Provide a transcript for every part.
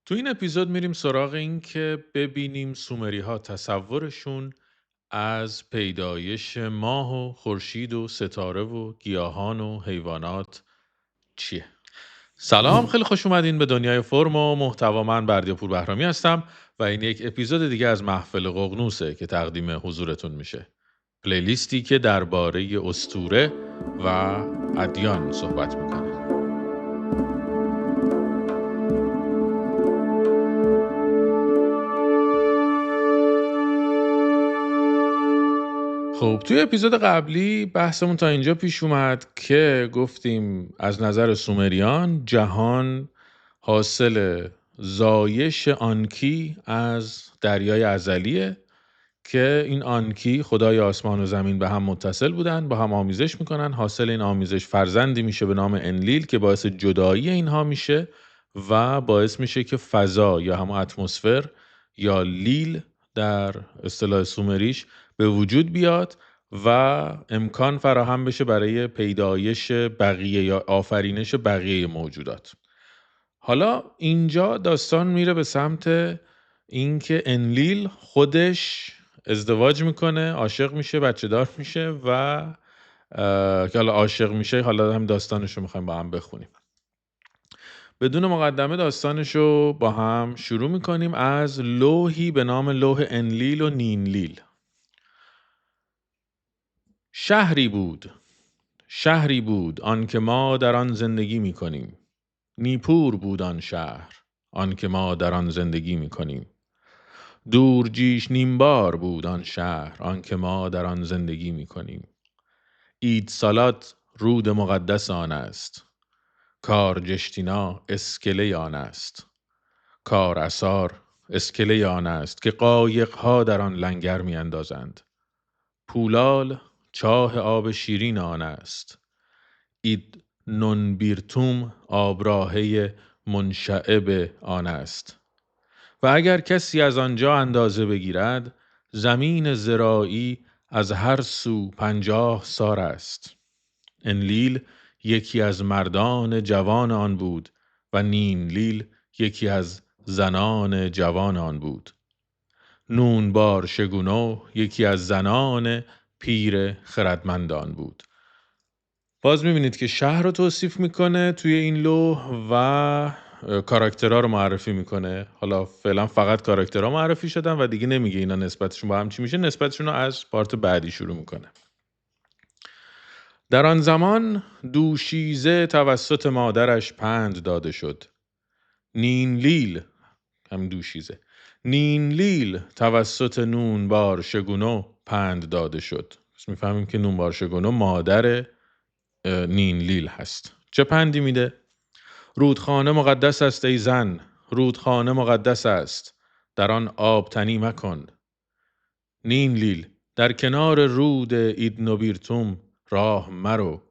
تو این اپیزود میریم سراغ این که ببینیم سومری ها تصورشون از پیدایش ماه و خورشید و ستاره و گیاهان و حیوانات چیه؟ سلام، خیلی خوش اومدین به دنیای فرم و محتوا. من بردیاپور بهرامی هستم و این یک اپیزود دیگه از محفل ققنوسه که تقدیم حضورتون میشه. پلیلیستی که درباره اسطوره و ادیان صحبت میکنه. خب توی اپیزود قبلی بحثمون تا اینجا پیش اومد که گفتیم از نظر سومریان جهان حاصل زایش آنکی از دریای ازلیه که این آنکی خدای آسمان و زمین به هم متصل بودن، با هم آمیزش میکنن. حاصل این آمیزش فرزندی میشه به نام انلیل که باعث جدایی اینها میشه و باعث میشه که فضا یا هم اتمسفر یا لیل در اصطلاح سومریش به وجود بیاد و امکان فراهم بشه برای پیدایش بقیه یا آفرینش بقیه موجودات. حالا اینجا داستان میره به سمت اینکه انلیل خودش ازدواج میکنه، عاشق میشه، بچه دار میشه و که حالا عاشق میشه، حالا هم داستانش رو میخوایم با هم بخونیم. بدون مقدمه داستانش رو با هم شروع میکنیم از لوحی به نام لوح انلیل و نینلیل. شهری بود آن که ما در آن زندگی میکنیم. نیپور بود آن شهر آن که ما در آن زندگی میکنیم. دورجیش نیمبار بود آن شهر آن که ما در آن زندگی میکنیم. عید سالات رود مقدس آن است. کار جشتینا اسکله آن است. کار اثار اسکله آن است که قایقها در آن لنگر می اندازند. پولال چاه آب شیرین آن است. اید نون بیرتوم آبراهه منشعب آن است. و اگر کسی از آنجا اندازه بگیرد، زمین زراعی از هر سو 50 سار است. انلیل یکی از مردان جوان آن بود و نینلیل یکی از زنان جوان آن بود. نونبار شگونو یکی از زنان پیر خردمندان بود. باز میبینید که شهر رو توصیف میکنه توی این لوح و کاراکترها رو معرفی میکنه. حالا فعلا فقط کاراکترها معرفی شدن و دیگه نمیگه اینا نسبتشون با هم چی میشه. نسبتشون رو از پارت بعدی شروع میکنه. در آن زمان دوشیزه توسط مادرش پند داده شد. نینلیل، همین دوشیزه، نینلیل توسط نونبار شگونو پند داده شد. پس میفهمیم که نونبار شگونو مادر نینلیل هست. چه پندی میده؟ رودخانه مقدس است ای زن، رودخانه مقدس است، در آن آب تنی مکن. نینلیل در کنار رود ایدنوبیرتوم راه مرو.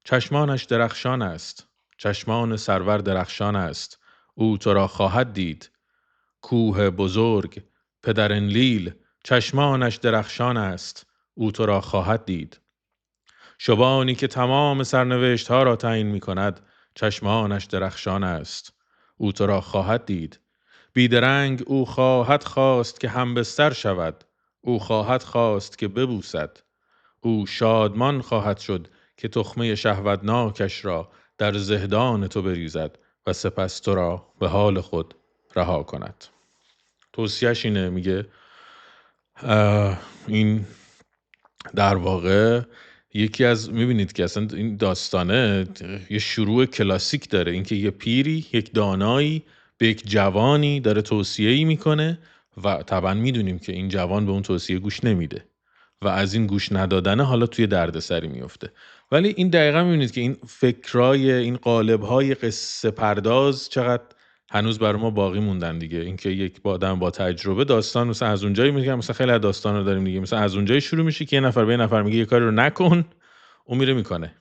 چشمانش درخشان است، چشمان سرور درخشان است، او تو را خواهد دید. کوه بزرگ پدر انلیل چشمانش درخشان است، او تو را خواهد دید. شبانی که تمام سرنوشت ها را تعیین می کند چشمانش درخشان است، او تو را خواهد دید. بیدرنگ او خواهد خواست که همبستر شود، او خواهد خواست که ببوسد. او شادمان خواهد شد که تخمه شهوتناکش را در زهدان تو بریزد و سپس تو را به حال خود رها کند. توصیهش اینه، میگه این در واقع یکی از، میبینید که اصلا این داستانه یه شروع کلاسیک داره، اینکه یه پیری، یک دانایی به یک جوانی داره توصیه‌ای میکنه و طبعا میدونیم که این جوان به اون توصیه گوش نمیده و از این گوش ندادنه حالا توی دردسری میفته. ولی این دقیقا میبینید که این فکرای، این قالب‌های قصه پرداز چقدر هنوز برای ما باقی موندن دیگه. اینکه یک آدم با تجربه داستان مثلا از اونجایی میگه، مثلا خیلی از داستان رو داریم دیگه، مثلا از اونجایی شروع میشه که یه نفر به یه نفر میگه یه کاری رو نکن، اون میره میکنه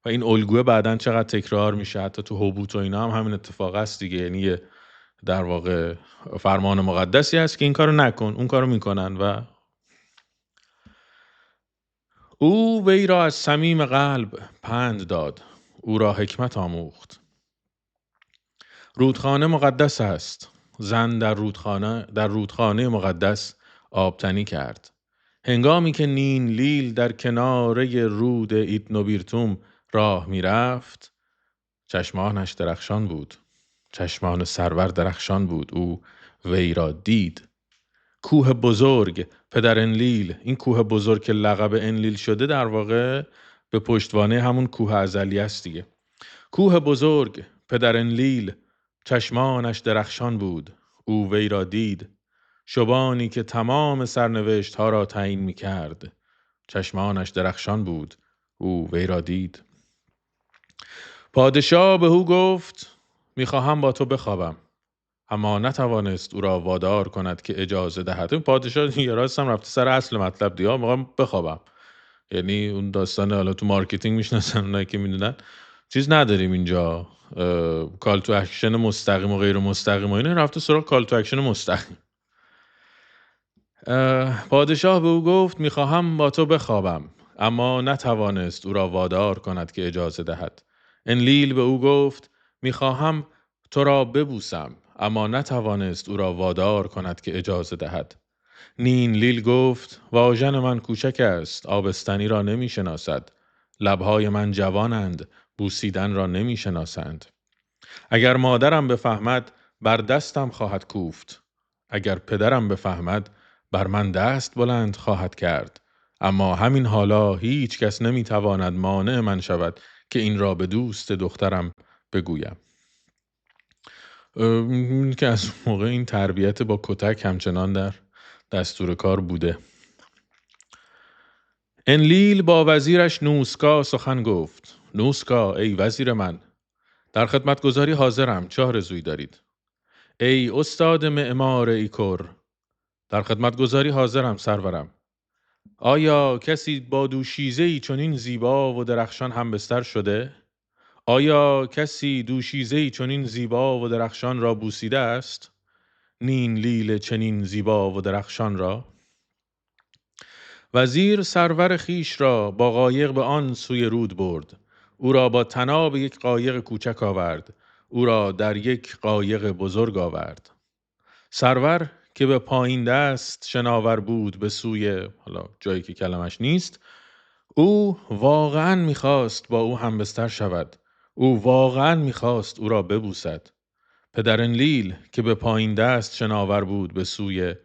و این الگوه بعدن چقدر تکرار میشه. حتی تو هوبوت و اینا هم همین اتفاق است دیگه. یعنی یه در واقع فرمان مقدسی هست که این کارو نکن، اون کارو میکنن و او وی را از صمیم قلب پند داد، او را حکمت آموخت. رودخانه مقدس است. زن در رودخانه مقدس آبتنی کرد. هنگامی که نین لیل در کناره رود ایتنوبیرتوم راه می رفت، چشمانش درخشان بود. چشمان سرور درخشان بود. او وی را دید. کوه بزرگ پدر انلیل، این کوه بزرگ که لقب انلیل شده در واقع به پشتوانه همون کوه ازلی است دیگه. کوه بزرگ پدر انلیل، چشمانش درخشان بود. او وی را دید. شبانی که تمام سرنوشت ها را تعیین می کرد. چشمانش درخشان بود. او وی را دید. پادشاه به او گفت میخواهم با تو بخوابم، اما نتوانست او را وادار کند که اجازه دهد. این پادشاه یه راست هم رفته سر اصل مطلب دیگه، میخوام بخوابم. یعنی اون داستان حالا تو مارکتینگ میشناسن اونایی که میدونن، چیز نداریم اینجا، کال تو اکشن مستقیم و غیر مستقیم و اینا، رفته سراغ کال تو اکشن مستقیم. پادشاه به او گفت میخواهم با تو بخوابم، اما نتوانست او را وادار کند که اجازه دهد. انلیل به او گفت میخواهم تو را ببوسم، اما نتوانست او را وادار کند که اجازه دهد. نین لیل گفت واژن من کوچک است، آبستنی را نمی شناسد. لبهای من جوانند، بوسیدن را نمی شناسند. اگر مادرم بفهمد بر دستم خواهد کوفت. اگر پدرم بفهمد بر من دست بلند خواهد کرد. اما همین حالا هیچ کس نمی تواند مانع من شود که این را به دوست دخترم بگویم. این که از موقع این تربیت با کتک همچنان در دستور کار بوده. انلیل با وزیرش نوسکا سخن گفت. نوسکا ای وزیر من، در خدمتگزاری حاضرم، چه آرزویی دارید؟ ای استاد معمار ایکور، در خدمتگزاری حاضرم سرورم. آیا کسی با دوشیزه‌ای چنین زیبا و درخشان همبستر شده؟ آیا کسی دوشیزه‌ای چنین زیبا و درخشان را بوسیده است؟ نین لیل چنین زیبا و درخشان را؟ وزیر سرور خیش را با قایق به آن سوی رود برد. او را با طناب یک قایق کوچک آورد. او را در یک قایق بزرگ آورد. سرور که به پایین دست شناور بود به سوی حالا جایی که کلمش نیست، او واقعا میخواست با او همبستر شود. او واقعا میخواست او را ببوسد. پدر انلیل که به پایین دست شناور بود به سوی،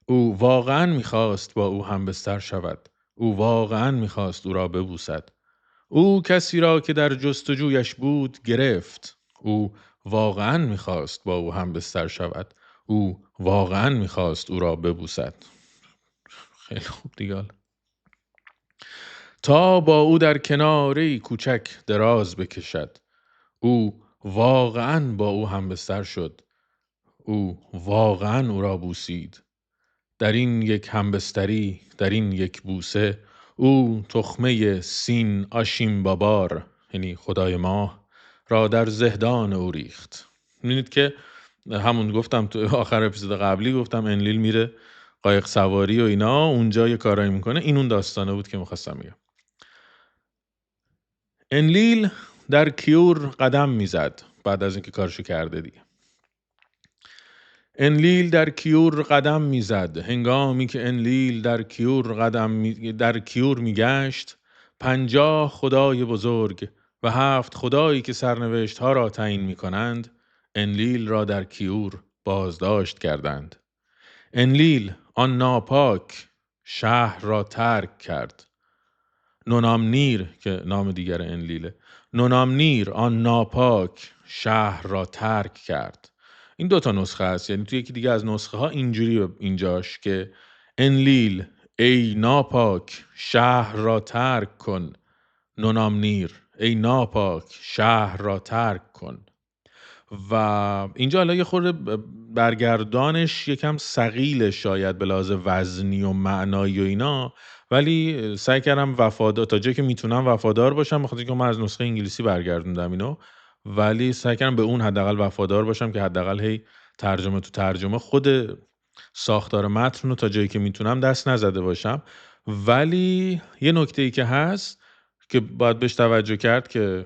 او واقعا میخواست با او همبستر شود. او واقعا میخواست او را ببوسد. او کسی را که در جستجویش بود گرفت. او واقعا میخواست با او همبستر شود. او واقعا میخواست او را ببوسد. خیلی خوب دیگه. تا با او در کناری کوچک دراز بکشد. او واقعا با او همبستر شد. او واقعا او را بوسید. در این یک همبستری، در این یک بوسه، او تخمه سین آشیم بابار، یعنی خدای ماه، را در زهدان او ریخت. می‌بینید که همون گفتم تو آخر اپیزود قبلی، گفتم انلیل میره قایق سواری و اینا، اونجا یه کارایی میکنه. این اون داستانه بود که میخواستم بگم. انلیل در کیور قدم میزد بعد از اینکه کارشو کرده دیگه. انلیل در کیور قدم میزد. هنگامی که انلیل در کیور میگشت، 50 خدای بزرگ و 7 خدایی که سرنوشت ها را تعیین میکنند انلیل را در کیور بازداشت کردند. انلیل آن ناپاک شهر را ترک کرد. نونامنیر که نام دیگر انلیله، نونامنیر آن ناپاک شهر را ترک کرد. این دوتا نسخه هست، یعنی توی یکی دیگه از نسخه ها اینجوری اینجاش که انلیل ای ناپاک شهر را ترک کن، نونامنیر ای ناپاک شهر را ترک کن. و اینجا حالا یه خورده برگردانش یکم ثقیله شاید به لحاظ وزنی و معنایی و اینا، ولی سعی کردم وفادار تا جایی که میتونم وفادار باشم، بخاطر اینکه من از نسخه انگلیسی برگردوندم اینو، ولی سعی کردم به اون حداقل وفادار باشم که حداقل هی ترجمه تو ترجمه خود ساختار متن رو تا جایی که میتونم دست نزده باشم. ولی یه نکته‌ای که هست که باید بهش توجه کرد که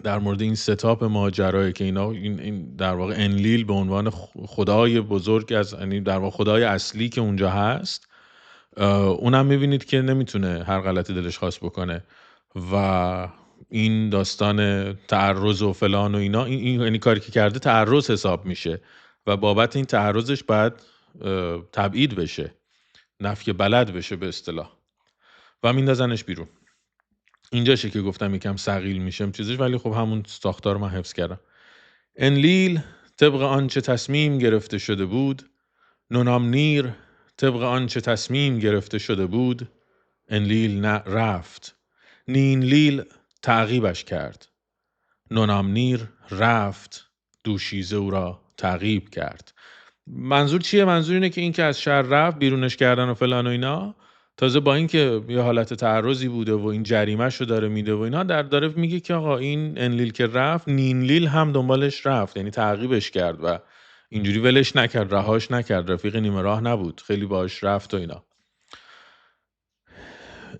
در مورد این ستاپ ماجرایی که اینا این در واقع انلیل به عنوان خدای بزرگ از یعنی در واقع خدای اصلی که اونجا هست، اونم میبینید که نمیتونه هر غلطی دلش خواست بکنه و این داستان تعرض و فلان و اینا این یعنی کاری که کرده تعرض حساب میشه و بابت این تعرضش باید تبعید بشه، نفی بلد بشه به اصطلاح و میندازنش بیرون. اینجاشه که گفتم یکم ثقیل میشم چیزش، ولی خب همون ساختار من حفظ کردم. انلیل طبق آنچه تصمیم گرفته شده بود، نونامنیر طبق آنچه تصمیم گرفته شده بود، انلیل رفت، نینلیل تعقیبش کرد، نونامنیر رفت، دوشیزه او را تعقیب کرد. منظور چیه؟ منظور اینه که این که از شهر رفت، بیرونش کردن و فلان و اینا، تازه با اینکه یه حالت تعرضی بوده و این جریمه‌ش رو داره میده و اینا، داره میگه که آقا این انلیل که رفت، نینلیل هم دنبالش رفت، یعنی تعقیبش کرد و اینجوری ولش نکرد، رهاش نکرد، رفیق نیمه راه نبود، خیلی باهاش رفت و اینا.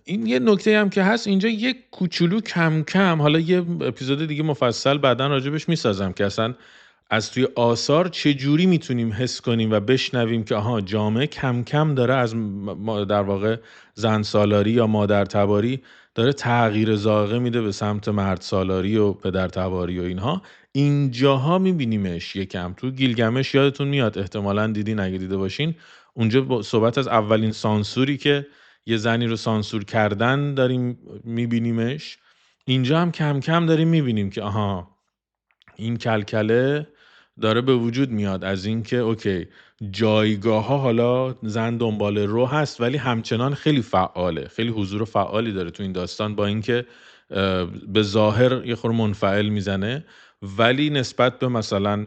این یه نکته هم که هست اینجا، یک کوچولو کم کم، حالا یه اپیزود دیگه مفصل بعداً راجبش میسازم که اصلا از توی آثار چجوری میتونیم حس کنیم و بشنویم که آها جامعه کم کم داره از در واقع زن سالاری یا مادر تباری داره تغییر ذائقه میده به سمت مرد سالاری و پدر تباری و اینها. اینجاها میبینیمش یکم. تو گیلگمش یادتون میاد، احتمالاً دیدین اگه دیده باشین، اونجا صحبت از اولین سانسوری که یه زنی رو سانسور کردن داریم میبینیمش. اینجا هم کم کم داریم میبینیم که آها این کلکله داره به وجود میاد از اینکه اوکی جایگاه ها حالا زن دنبال رو هست ولی همچنان خیلی فعاله، خیلی حضور فعالی داره تو این داستان، با اینکه به ظاهر یه خورده منفعل میزنه، ولی نسبت به مثلا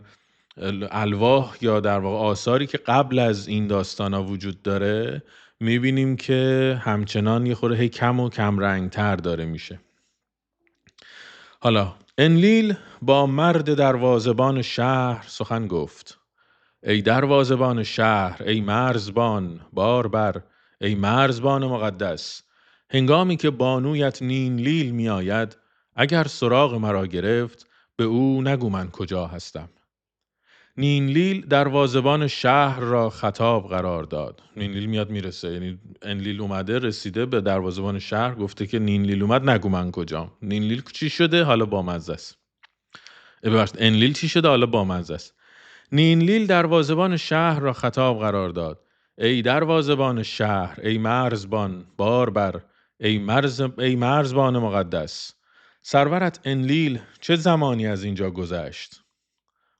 الواح یا در واقع آثاری که قبل از این داستان ها وجود داره میبینیم که همچنان یه خورده هی کم و کم رنگ تر داره میشه. حالا انلیل با مرد دروازبان شهر سخن گفت: ای دروازبان شهر، ای مرزبان باربر، ای مرزبان مقدس، هنگامی که بانویت نینلیل می آید، اگر سراغ مرا گرفت، به او نگو من کجا هستم. نینلیل دروازبان شهر را خطاب قرار داد. نینلیل میاد میرسه، یعنی انلیل اومده رسیده به دروازبان شهر، گفته که نینلیل اومد نگو من کجام. نینلیل چی شده؟ حالا بامزه است. ببخشید، انلیل چی شده؟ حالا بامزه است. نینلیل دروازبان شهر را خطاب قرار داد: ای دروازبان شهر، ای مرزبان باربر، ای مرزبان مقدس، سرورت انلیل چه زمانی از اینجا گذشت؟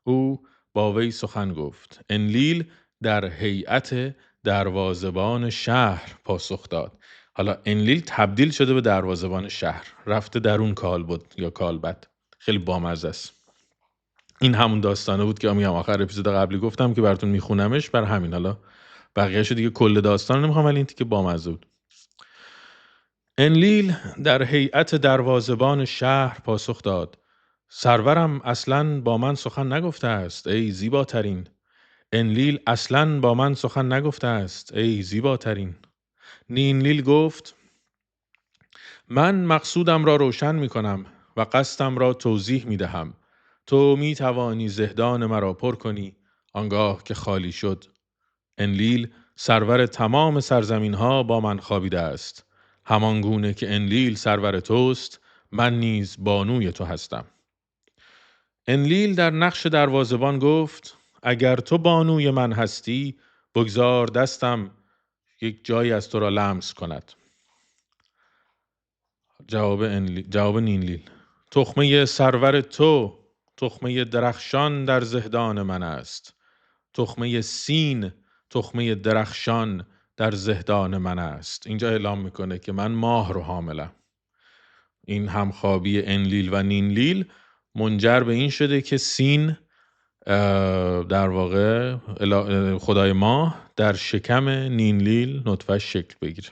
او با وی سخن گفت. انلیل در هیئت دروازبان شهر پاسخ داد. حالا انلیل تبدیل شده به دروازبان شهر، رفته درون کالبد یا کالبد. خیلی بامزه است. این همون داستانه بود که میگم آخر اپیزود قبلی گفتم که براتون میخونمش، بر همین حالا بقیه‌شو دیگه کل داستان نمیخوام، ولی این تیکه بامزه بود. انلیل در هیئت دروازبان شهر پاسخ داد: سرورم اصلاً با من سخن نگفته است ای زیباترین. انلیل اصلاً با من سخن نگفته است ای زیباترین. نینلیل گفت: من مقصودم را روشن می کنم و قصدم را توضیح می دهم. تو می توانی زهدان مرا پر کنی آنگاه که خالی شد. انلیل سرور تمام سرزمین ها با من خوابیده است. همان گونه که انلیل سرور توست، من نیز بانوی تو هستم. انلیل در نقش دروازبان گفت: اگر تو بانوی من هستی، بگذار دستم یک جایی از تو را لمس کند. جواب نینلیل: تخمه سرور تو، تخمه درخشان در زهدان من است. تخمه سین، تخمه درخشان در زهدان من است. اینجا اعلام میکنه که من ماه رو حاملم. این همخوابی انلیل و نینلیل منجر به این شده که سین در واقع خدای ماه در شکم نینلیل نطفه شکل بگیره.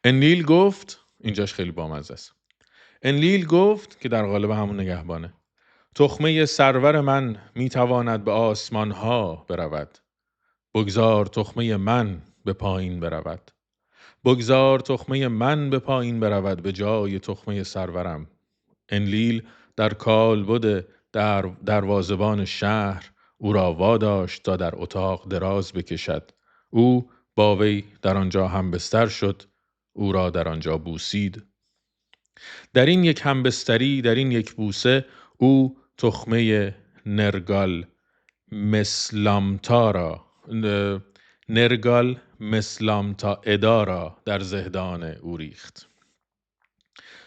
انلیل گفت، اینجاش خیلی بامزه است، انلیل گفت که در قالب همون نگهبانه: تخمه سرور من میتواند به آسمان ها برود. بگذار تخمه من به پایین برود. بگذار تخمه من به پایین برود به جای تخمه سرورم. انلیل در کالبد دروازه‌بان شهر او را واداشت تا در اتاق دراز بکشد. او با وی در آنجا همبستر شد، او را در آنجا بوسید. در این یک همبستری، در این یک بوسه، او تخمه نرگال مسلامتا ادا را در زهدان او ریخت.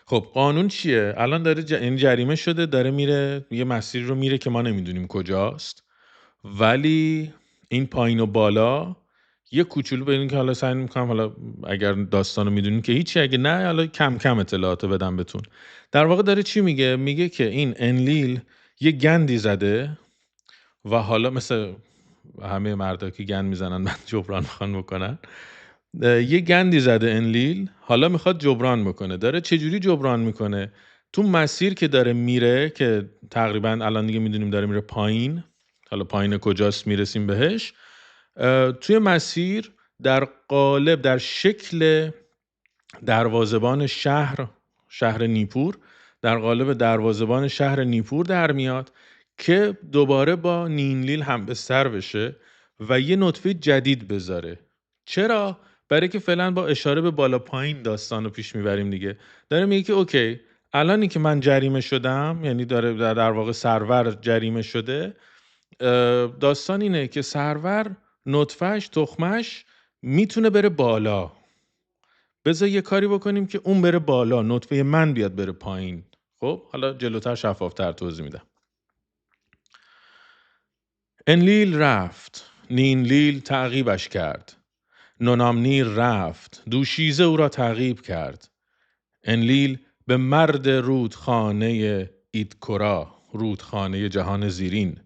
خب قانون چیه؟ الان داره این جریمه شده، داره میره یه مسیر رو میره که ما نمیدونیم کجاست، ولی این پایین و بالا یه کوچولو بدین که حالا سعی میکنم، حالا اگر داستانو میدونین که هیچی، اگه نه حالا کم کم اطلاعاتو بدم بهتون. در واقع داره چی میگه؟ میگه که این انلیل یه گندی زده و حالا مثل همه مردا که گند میزنن بعد جبران میخوان بکنن، یه گندی زده انلیل، حالا میخواد جبران بکنه. داره چجوری جبران میکنه؟ تو مسیر که داره میره، که تقریبا الان دیگه میدونیم داره میره پایین، حالا پایین کجاست میرسیم بهش، توی مسیر در شکل دروازه‌بان شهر نیپور، در قالب دروازه‌بان شهر نیپور در میاد که دوباره با نینلیل هم بستر بشه و یه نطفه جدید بذاره. چرا؟ برای که فعلا با اشاره به بالا پایین داستان رو پیش میبریم دیگه. داره میگه که اوکی، الانی که من جریمه شدم، یعنی داره در واقع سرور جریمه شده، داستان اینه که سرور نطفهش، تخمش میتونه بره بالا. بذار یه کاری بکنیم که اون بره بالا، نطفه من بیاد بره پایین. خب حالا جلوتر شفافتر توضیح میدم. انلیل رفت، نینلیل تعقیبش کرد. نونامنیر رفت، دوشیزه او را تعقیب کرد. انلیل به مرد رودخانه ایدکورا، رودخانه جهان زیرین،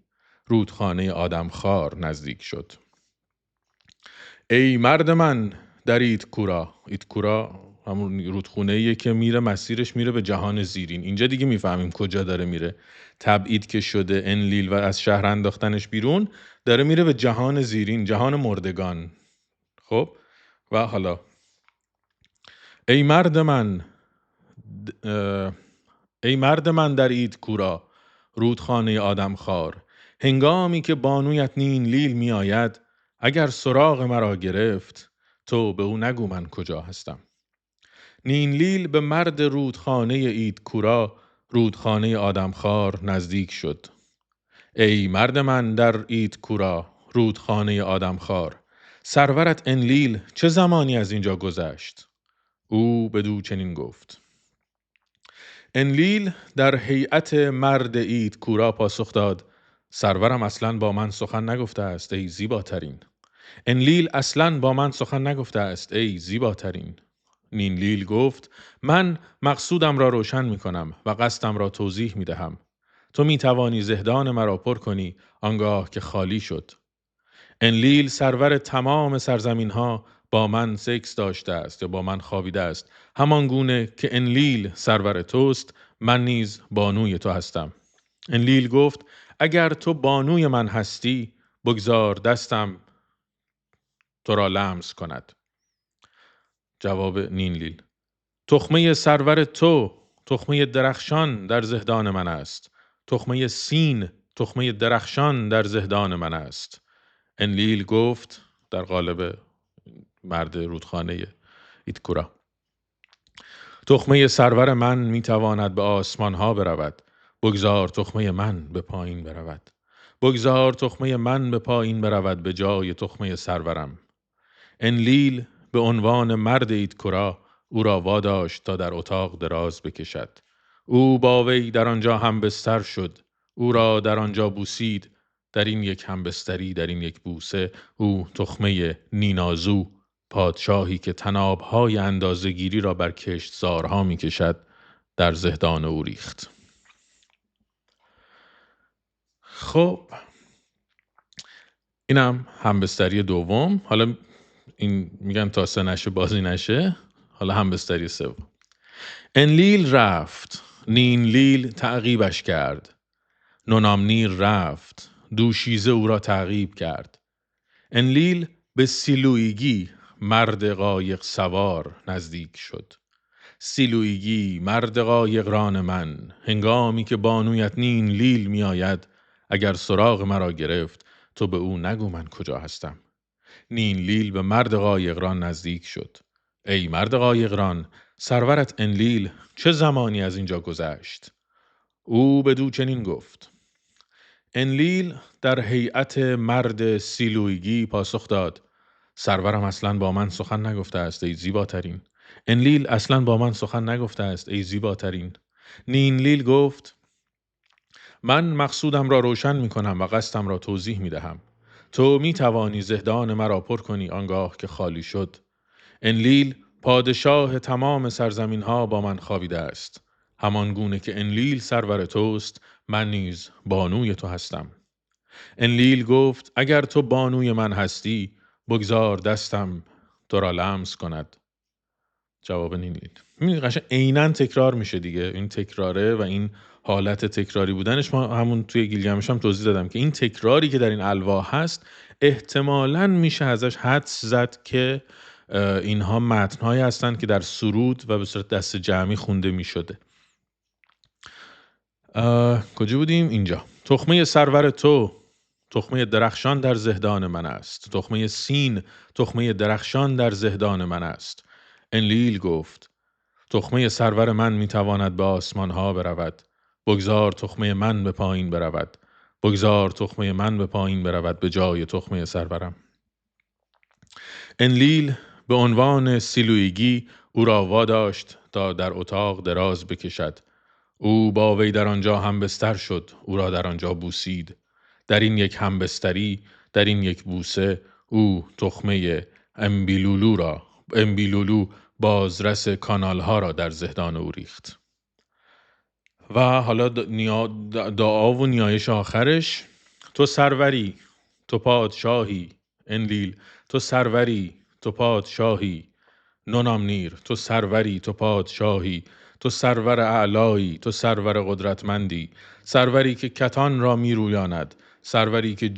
رودخانه آدمخوار نزدیک شد. ای مرد من در ایدکورا. ایدکورا همون رودخونه‌ایه که میره، مسیرش میره به جهان زیرین. اینجا دیگه میفهمیم کجا داره میره. تبعید که شده انلیل و از شهر انداختنش بیرون، داره میره به جهان زیرین، جهان مردگان. خب و حالا ای مرد من در ایدکورا، رودخانه آدمخوار، هنگامی که بانویت نینلیل می آید، اگر سراغ مرا گرفت، تو به او نگو من کجا هستم. نینلیل به مرد رودخانه ایدکورا، رودخانه آدمخوار نزدیک شد. ای مرد من در ایدکورا، رودخانه آدمخوار، سرورت انلیل چه زمانی از اینجا گذشت؟ او بدو چنین گفت. انلیل در هیئت مرد ایدکورا پاسخ داد: سرورم اصلاً با من سخن نگفته است ای زیباترین. انلیل اصلاً با من سخن نگفته است ای زیباترین. نینلیل گفت: من مقصودم را روشن می کنم و قصدم را توضیح می دهم. تو می توانی زهدان مرا پر کنی آنگاه که خالی شد. انلیل سرور تمام سرزمین ها با من سکس داشته است یا با من خوابیده است، همان گونه که انلیل سرور توست، من نیز بانوی تو هستم. انلیل گفت: اگر تو بانوی من هستی، بگذار دستم تو را لمس کند. جواب نینلیل: تخمه سرور تو، تخمه درخشان در زهدان من است. تخمه سین، تخمه درخشان در زهدان من است. انلیل گفت، در قالب مرد رودخانه ایدکورا: تخمه سرور من میتواند به آسمان ها برود، بگذار تخمه من به پایین برود. بگذار تخمه من به پایین برود به جای تخمه سرورم. انلیل به عنوان مرد ایدکورا او را واداشت تا در اتاق دراز بکشد. او با وی در آنجا همبستر شد، او را در آنجا بوسید. در این یک همبستری، در این یک بوسه، او تخمه نینازو، پادشاهی که طناب‌های اندازه‌گیری را بر کشتزارها می‌کشد، در زهدان او ریخت. خب اینم همبستری دوم. حالا این میگن تا سه نشه بازی نشه. حالا همبستری سوم. انلیل رفت، نینلیل تعقیبش کرد. نونامنیر رفت، دوشیزه او را تعقیب کرد. انلیل به سیلویگی، مرد قایق سوار نزدیک شد. سیلویگی مرد قایقران من، هنگامی که بانویت نین لیل می آید، اگر سراغ مرا گرفت تو به او نگو من کجا هستم. نین لیل به مرد قایقران نزدیک شد. ای مرد قایقران، سرورت انلیل چه زمانی از اینجا گذشت؟ او بدو چنین گفت. انلیل در هیئت مرد سیلویگی پاسخ داد: سرورم اصلا با من سخن نگفته است ای زیباترین. انلیل اصلا با من سخن نگفته است ای زیباترین. نینلیل گفت: من مقصودم را روشن می کنم و قصدم را توضیح می دهم. تو می توانی زهدان مرا پر کنی آنگاه که خالی شد. انلیل پادشاه تمام سرزمین ها با من خوابیده است. همان گونه که انلیل سرور توست، من نیز بانوی تو هستم. انلیل گفت: اگر تو بانوی من هستی، بگذار دستم تو را لمس کند. جواب نینلیل قشنگ عیناً تکرار میشه دیگه. این تکراره و این حالت تکراری بودنش، ما همون توی گیلگمش هم توضیح دادم که این تکراری که در این الواح هست احتمالاً میشه ازش حدس زد که اینها متن‌هایی هستند که در سرود و به صورت دست جمعی خونده میشده. کجا بودیم؟ اینجا. تخمه سرور تو تخمه درخشان در زهدان من است. تخمه سین تخمه درخشان در زهدان من است. انلیل گفت: تخمه سرور من میتواند به آسمان ها برود. بگذار تخمه من به پایین برود. بگذار تخمه من به پایین برود به جای تخمه سرورم. انلیل به عنوان سیلویگی او را واداشت تا در اتاق دراز بکشد. او با وی در آنجا همبستر شد. او را در آنجا بوسید. در این یک همبستری، در این یک بوسه، او تخمه امبیلولو بازرس کانال ها را در زهدان او ریخت. و حالا دعا و نیایش آخرش: تو سروری، تو پادشاهی. انلیل: تو سروری، تو پادشاهی. نونامنیر: تو سروری، تو پادشاهی. تو سرور اعلایی، تو سرور قدرتمندی. سروری که کتان را می رویاند. سروری که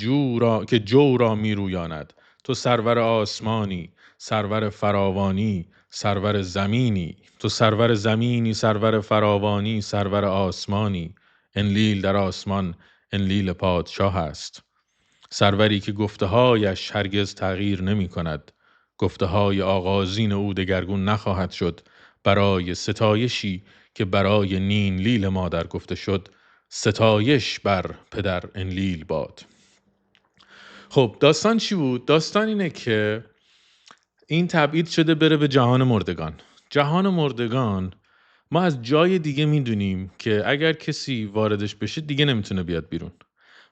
جو را می رویاند. تو سرور آسمانی، سرور فراوانی، سرور زمینی. تو سرور زمینی، سرور فراوانی، سرور آسمانی. انلیل در آسمان انلیل پادشاه است. سروری که گفته‌هایش هرگز تغییر نمی کند. گفته‌های آغازین او دگرگون نخواهد شد. برای ستایشی که برای نینلیل مادر گفته شد، ستایش بر پدر انلیل باد. خب داستان چی بود؟ داستان اینه که این تبعید شده بره به جهان مردگان. جهان مردگان ما از جای دیگه میدونیم که اگر کسی واردش بشه دیگه نمیتونه بیاد بیرون.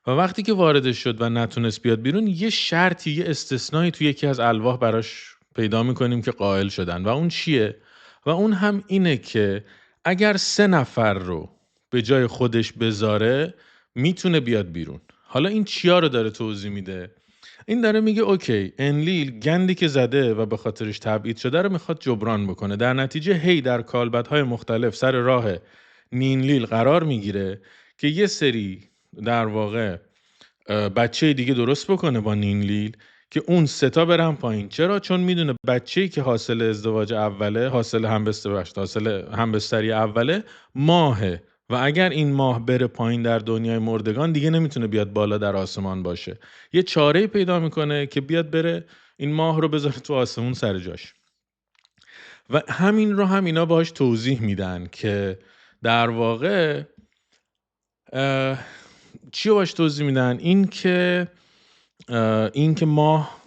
و وقتی که واردش شد و نتونست بیاد بیرون، یه شرطی، یه استثنایی توی یکی از الواح براش پیدا میکنیم که قائل شدن. و اون چیه؟ و اون هم اینه که اگر 3 نفر رو به جای خودش بذاره میتونه بیاد بیرون. حالا این چیا رو داره توضیح میده؟ این داره میگه اوکی، انلیل گندی که زده و به خاطرش تبعید شده رو میخواد جبران بکنه. در نتیجه هی در کالبدهای مختلف سر راه نینلیل قرار میگیره که یه سری در واقع بچه دیگه درست بکنه با نینلیل که اون 3 تا برن پایین. چرا؟ چون میدونه بچه‌ای که حاصل ازدواج اوله، حاصل همبستری اوله ماهه و اگر این ماه بره پایین در دنیای مردگان دیگه نمیتونه بیاد بالا در آسمان باشه. یه چاره پیدا میکنه که بیاد بره این ماه رو بذاره تو آسمون سر جاش. و همین رو هم اینا باهاش توضیح میدن که در واقع چی رو باش توضیح میدن؟ این که ماه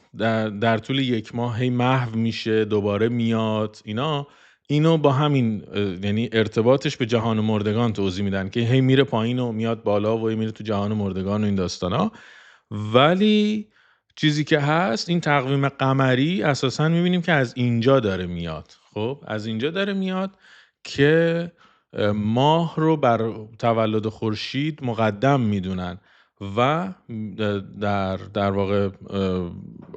در طول 1 ماه هی محو میشه، دوباره میاد. اینو با همین یعنی ارتباطش به جهان مردگان توضیح میدن که هی میره پایین و میاد بالا و میره تو جهان مردگان و این داستانا. ولی چیزی که هست این تقویم قمری اساساً میبینیم که از اینجا داره میاد. خب از اینجا داره میاد که ماه رو بر تولد خورشید مقدم میدونن و در واقع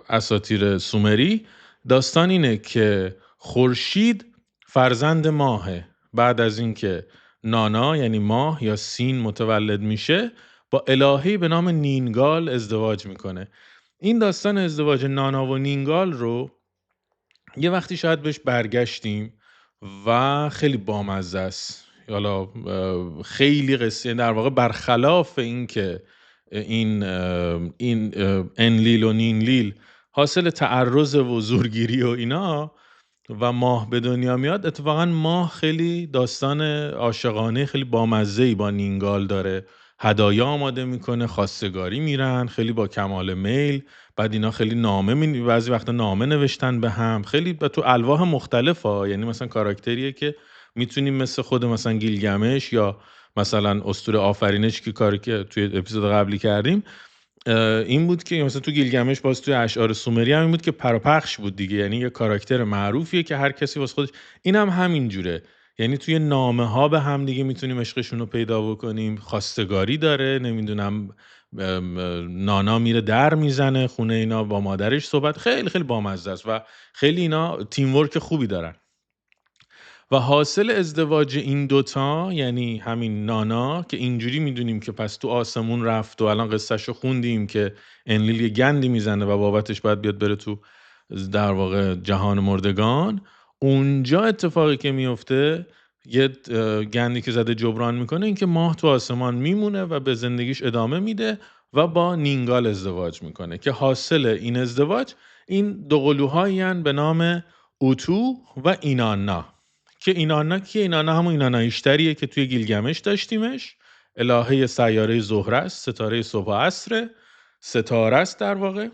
اساطیر سومری داستان اینه که خورشید فرزند ماهه. بعد از اینکه نانا یعنی ماه یا سین متولد میشه با الهه‌ای به نام نینگال ازدواج میکنه. این داستان ازدواج نانا و نینگال رو یه وقتی شاید بهش برگشتیم و خیلی بامزه است. حالا خیلی قصه در واقع برخلاف این که این انلیل و نینلیل حاصل تعرض و زورگیری و اینا و ماه به دنیا میاد، اتفاقا ماه خیلی داستان عاشقانه خیلی بامزه‌ای با نینگال داره. هدایا آماده میکنه، خواستگاری میرن، خیلی با کمال میل. بعد اینا خیلی بعضی وقتا نامه نوشتن به هم، خیلی تو الواح مختلف ها. یعنی مثلا کاراکتریه که میتونیم مثل خود مثلا گیلگمش یا مثلا اسطوره آفرینش که کاری که توی اپیزود قبلی کردیم این بود که مثلا تو گیلگمش باز توی اشعار سومری هم این بود که پراپخش بود دیگه. یعنی یه کاراکتر معروفیه که هر کسی واسه خودش. اینم همین جوره. یعنی توی نامه ها به هم دیگه میتونیم عشقشون رو پیدا بکنیم. خواستگاری داره، نمیدونم نانا میره در میزنه خونه اینا با مادرش صحبت. خیلی خیلی بامزه است و خیلی اینا تیم ورک خوبی دارن. و حاصل ازدواج این دوتا، یعنی همین نانا که اینجوری میدونیم که پس تو آسمون رفت و الان قصهشو خوندیم که انلیل یه گندی میزنه و بابتش باید بیاد بره تو در واقع جهان مردگان. اونجا اتفاقی که میفته یه گندی که زده جبران میکنه، این که ماه تو آسمان میمونه و به زندگیش ادامه میده و با نینگال ازدواج میکنه که حاصل این ازدواج این دو قلوهایی هن به نام اوتو و اینانا. که اینانا کیه؟ اینانا همون اینانا ایشتریه که توی گیلگمش داشتیمش. الهه سیاره زهره است، ستاره صبح و عصر، ستاره است در واقع.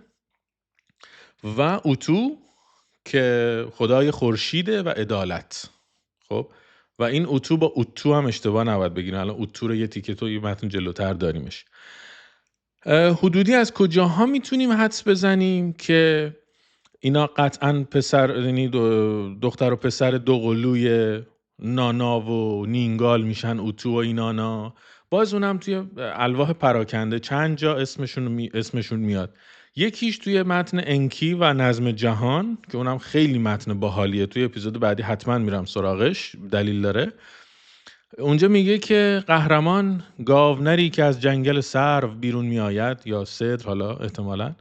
و اوتو که خدای خورشیده و عدالت. خب و این اوتو با اوتو هم اشتباه نباید بگیرن. الان اوتو رو یه تیکه تو یه متن جلوتر داریمش. حدودی از کجاها میتونیم حدس بزنیم که اینا قطعاً پسر، یعنی دختر و پسر دو قلوی نانا و نینگال میشن اوتو و اینانا؟ باز اونم توی الواح پراکنده چند جا اسمشون میاد. یکیش توی متن انکی و نظم جهان که اونم خیلی متن باحالیه، توی اپیزود بعدی حتما میرم سراغش، دلیل داره. اونجا میگه که قهرمان گاونری که از جنگل سرو بیرون میآید، یا صدر حالا احتمالاً،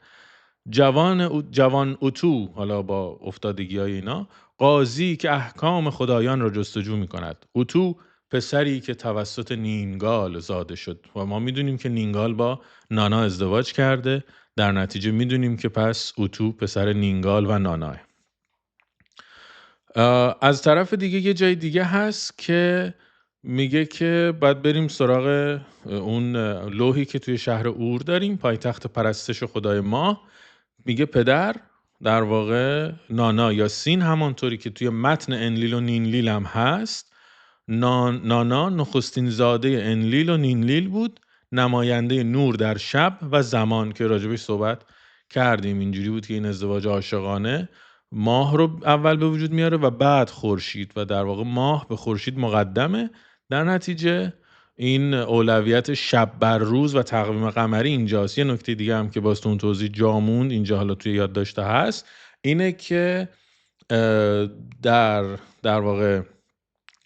جوان اوتو، حالا با افتادگی های اینا، قاضی که احکام خدایان را جستجو می کند. اوتو پسری که توسط نینگال زاده شد و ما میدونیم که نینگال با نانا ازدواج کرده. در نتیجه میدونیم که پس اوتو پسر نینگال و ناناه. از طرف دیگه یه جای دیگه هست که میگه که باید بریم سراغ اون لوحی که توی شهر اور داریم، پایتخت پرستش خدای ما. میگه پدر، در واقع نانا یا سین، همانطوری که توی متن انلیل و نینلیل هم هست، نانا نخستین زاده انلیل و نینلیل بود، نماینده نور در شب و زمان که راجبش صحبت کردیم. اینجوری بود که این ازدواج عاشقانه ماه رو اول به وجود میاره و بعد خورشید، و در واقع ماه به خورشید مقدمه. در نتیجه این اولویت شب بر روز و تقویم قمری اینجاست. یه نکته دیگه هم که باز تو اون توضیح جاموند اینجا حالا توی یادداشته هست، اینه که در واقع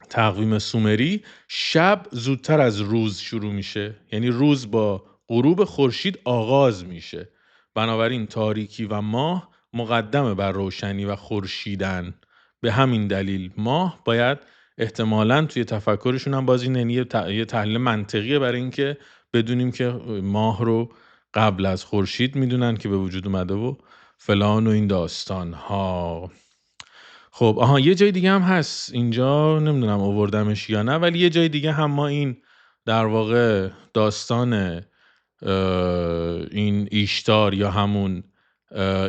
تقویم سومری شب زودتر از روز شروع میشه، یعنی روز با غروب خورشید آغاز میشه. بنابراین تاریکی و ماه مقدمه بر روشنی و خورشیدن. به همین دلیل ماه باید احتمالاً توی تفکرشون هم باز این یه تحلیل منطقیه برای اینکه بدونیم که ماه رو قبل از خورشید میدونن که به وجود اومده و فلان و این داستان ها. خب یه جای دیگه هم هست اینجا، نمیدونم آوردمش یا نه، ولی یه جای دیگه هم ما این در واقع داستان این ایشتار یا همون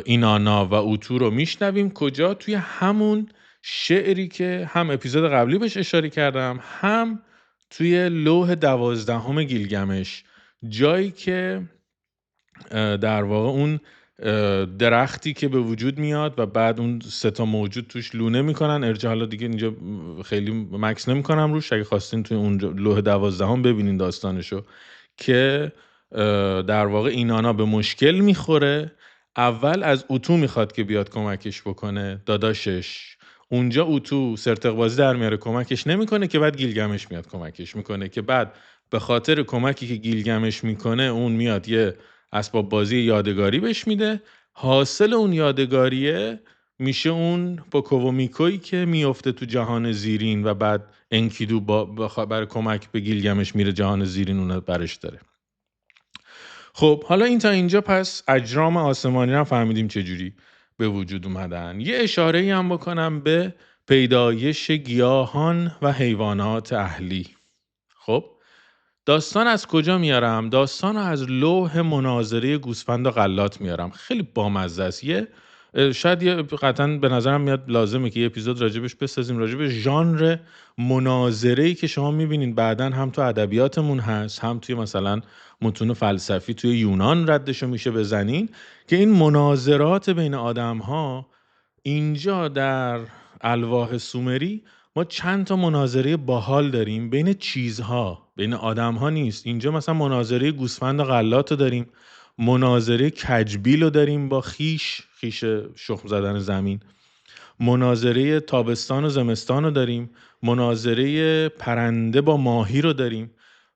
اینانا و اوتو رو میشنویم. کجا؟ توی همون شعری که هم اپیزود قبلی بهش اشاره کردم، هم توی لوح 12 گیلگمش، جایی که در واقع اون درختی که به وجود میاد و بعد اون سه تا موجود توش لونه میکنن. ارجاع حالا دیگه اینجا خیلی مکس نمیکنم روش، اگه خواستین توی اون لوح 12 ببینین داستانشو، که در واقع اینانا به مشکل میخوره. اول از اوتو میخواد که بیاد کمکش بکنه، داداشش. اونجا اوتو سرتق بازی در میاره، کمکش نمیکنه، که بعد گیلگمش میاد کمکش میکنه، که بعد به خاطر کمکی که گیلگمش میکنه اون میاد یه اسباب بازی یادگاری بهش میده. حاصل اون یادگاریه میشه اون پوکوومیکویی که میفته تو جهان زیرین و بعد انکیدو برای کمک به گیلگمش میره جهان زیرین اون برش داره. خب حالا این تا اینجا پس اجرام آسمانی رو فهمیدیم چجوری به وجود اومدن. یه اشاره‌ای هم بکنم به پیدایش گیاهان و حیوانات اهلی. خب داستان از کجا میارم؟ داستان رو از لوح مناظره گوسفند و غلات میارم. خیلی بامزه است. شاید قطعا به نظرم میاد لازمه که یه اپیزود راجبش بسازیم، راجب ژانر مناظره‌ای که شما میبینین بعدن هم تو ادبیاتمون هست، هم توی مثلا متون فلسفی توی یونان ردشو میشه بزنین، که این مناظرات بین آدم‌ها اینجا در الواح سومری ما چند تا مناظره باحال داریم بین چیزها، بین آدم‌ها نیست. اینجا مثلا مناظره گوسفند و غلات رو داریم، مناظره کجبیل رو داریم با خیش شخم زدن زمین، مناظره تابستان و زمستان رو داریم، مناظره پرنده با ماهی رو داریم.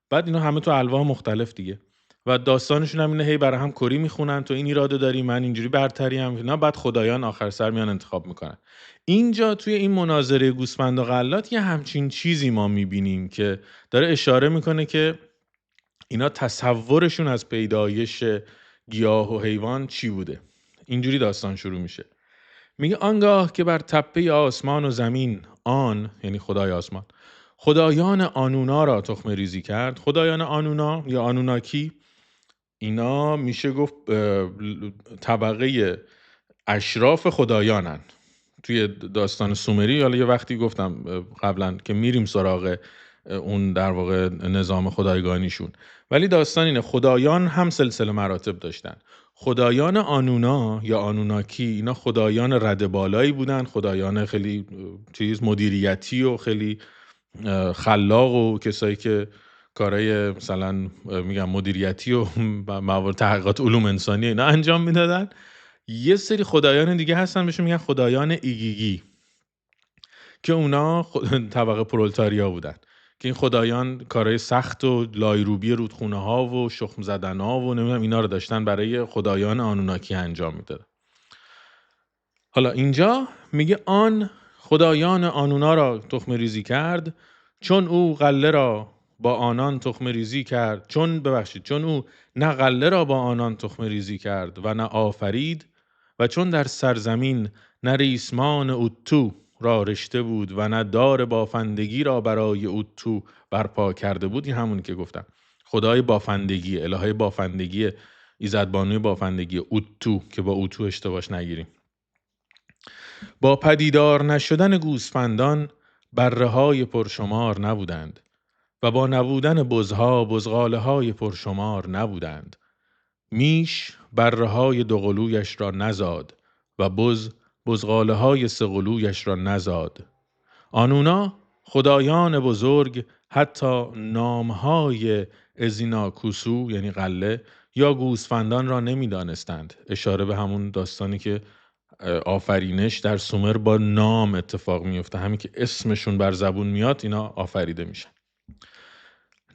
بعد اینا همه تو الواح مختلف دیگه و داستانشون هم اینه هی برای هم کری میخونن، تو این ایرادو داری، من اینجوری برتری هم اینا، بعد خدایان آخر سر میان انتخاب میکنن. اینجا توی این مناظره گوسفند و غلات یه همچین چیزی ما میبینیم که داره اشاره میکنه که اینا تصورشون از پیدایش گیاه و حیوان چی بوده. اینجوری داستان شروع میشه. میگه آنگاه که بر تپه آسمان و زمین یعنی خدای آسمان، خدایان آنونا را تخم ریزی کرد. خدایان آنونا یا آنوناکی اینا میشه گفت طبقه اشراف خدایانن توی داستان سومری. حالا یه وقتی گفتم قبلا که میریم سراغ اون در واقع نظام خدایگانیشون، ولی داستان اینه خدایان هم سلسله مراتب داشتن. خدایان آنونا یا آنوناکی اینا خدایان رده بالایی بودن، خدایان خیلی مدیریتی و خیلی خلاق و کسایی که کارهای مثلا میگم مدیریتی و موارد تحقیقات علوم انسانی اینا انجام میدادن. یه سری خدایان دیگه هستن بهشون میگن خدایان ایگیگی که اونا طبقه پرولتاریا بودن، که این خدایان کارهای سخت و لایروبی رودخونه ها و شخم زدن ها و نمیدونم اینا رو داشتن برای خدایان آنوناکی انجام میدادن. حالا اینجا میگه آن خدایان آنونا را تخم ریزی کرد، چون او غله را با آنان تخم ریزی کرد، چون او نه غله را با آنان تخم ریزی کرد و نه آفرید، و چون در سرزمین نه ریسمان اوتو را رشته بود و نه دار بافندگی را برای اوتو برپا کرده بود. این همون که گفتم خدای بافندگی، الهه بافندگی، ایزدبانوی بافندگی اوتو که با اوتو اشتباهش نگیریم. با پدیدار نشدن گوسفندان بره‌های پرشمار نبودند و با نبودن بزها بزغاله‌های پرشمار نبودند. میش بره‌های دوقلویش را نزاد و بزغاله‌های سه‌قلویش را نزاد. آنونا خدایان بزرگ حتی نامهای ازیناکوسو یعنی غله یا گوسفندان را نمی‌دانستند. اشاره به همون داستانی که آفرینش در سومر با نام اتفاق میفته، همین که اسمشون بر زبون میاد اینا آفریده میشن.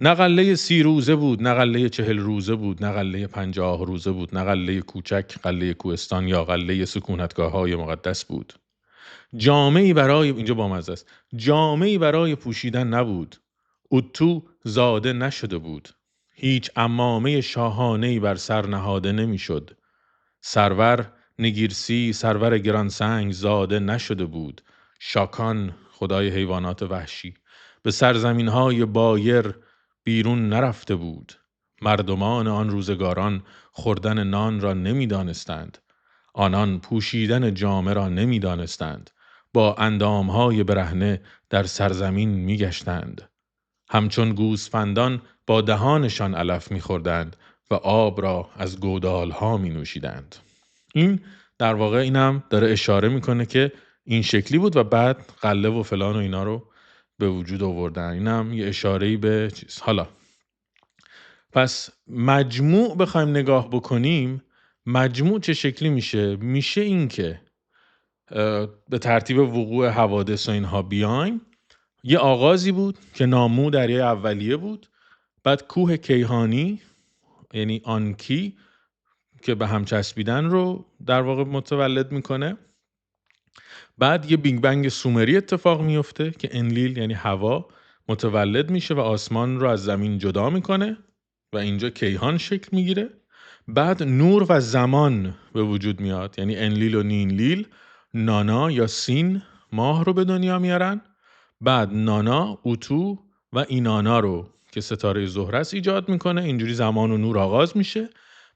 نه غله 30 روزه بود، نه غله 40 روزه بود، نه غله 50 روزه بود، نه غله کوچک، غله کوهستان یا غله سکونتگاه‌های مقدس بود. جامه‌ای برای اینجا بامزه است. جامه‌ای برای پوشیدن نبود. اوتو زاده نشده بود. هیچ عمامه شاهانه‌ای بر سر نهاده نمیشد. سرور نگیرسی سرور گرانسنگ زاده نشده بود. شاکان خدای حیوانات وحشی به سرزمین‌های بایر بیرون نرفته بود. مردمان آن روزگاران خوردن نان را نمی‌دانستند. آنان پوشیدن جامه را نمی‌دانستند. با اندام‌های برهنه در سرزمین می‌گشتند. همچون گوسفندان با دهانشان علف می‌خوردند و آب را از گودال‌ها می‌نوشیدند. این در واقع اینم داره اشاره میکنه که این شکلی بود و بعد غله و فلان و اینا رو به وجود آوردن. اینم یه اشاره‌ای به چیز. حالا پس مجموع بخوایم نگاه بکنیم، مجموع چه شکلی میشه این که به ترتیب وقوع حوادث و اینها بیایم. یه آغازی بود که نامو دریای اولیه بود، بعد کوه کیهانی یعنی آنکی که به هم چسبیدن رو در واقع متولد میکنه. بعد یه بیگ بنگ سومری اتفاق میفته که انلیل یعنی هوا متولد میشه و آسمان رو از زمین جدا میکنه و اینجا کیهان شکل میگیره. بعد نور و زمان به وجود میاد، یعنی انلیل و نینلیل، نانا یا سین ماه رو به دنیا میارن. بعد نانا، اوتو و اینانا رو که ستاره زهره است ایجاد میکنه. اینجوری زمان و نور آغاز میشه.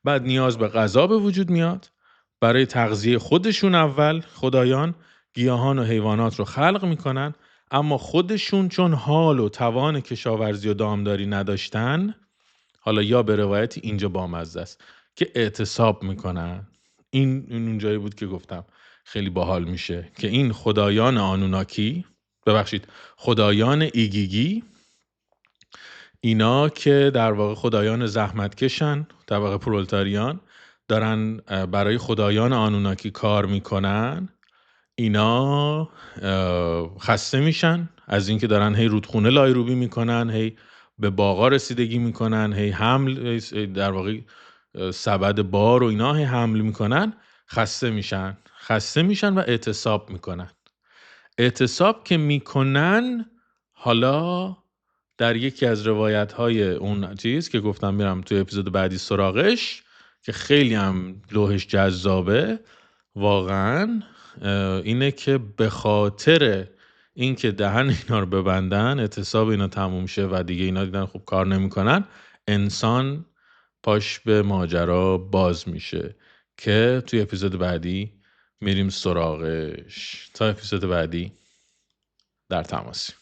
بعد نیاز به غذا به وجود میاد. برای تغذیه خودشون اول خدایان گیاهان و حیوانات رو خلق میکنن، اما خودشون چون حال و توان کشاورزی و دامداری نداشتن، حالا یا به روایتی اینجا بامزه است که اعتصاب میکنن. این اون جایی بود که گفتم خیلی باحال میشه که این خدایان آنوناکی، ببخشید خدایان ایگیگی، اینا که در واقع خدایان زحمتکشن، در واقع پرولتاریان، دارن برای خدایان آنوناکی کار میکنن. اینا خسته میشن از اینکه دارن هی رودخونه لایروبی میکنن، هی به باغا رسیدگی میکنن، هی حمل، در واقع سبد بار و اینا هی حمل میکنن. خسته میشن و اعتصاب میکنن. اعتصاب که میکنن، حالا در یکی از روایت های اون چیز که گفتم میرم توی اپیزود بعدی سراغش که خیلی هم لوحش جذابه واقعا، اینه که به خاطر اینکه دهن اینا رو ببندن، اعتصاب اینا تموم شه و دیگه اینا دیدن خوب کار نمیکنن، انسان پاش به ماجرا باز میشه که توی اپیزود بعدی میریم سراغش. تا اپیزود بعدی در تماسی.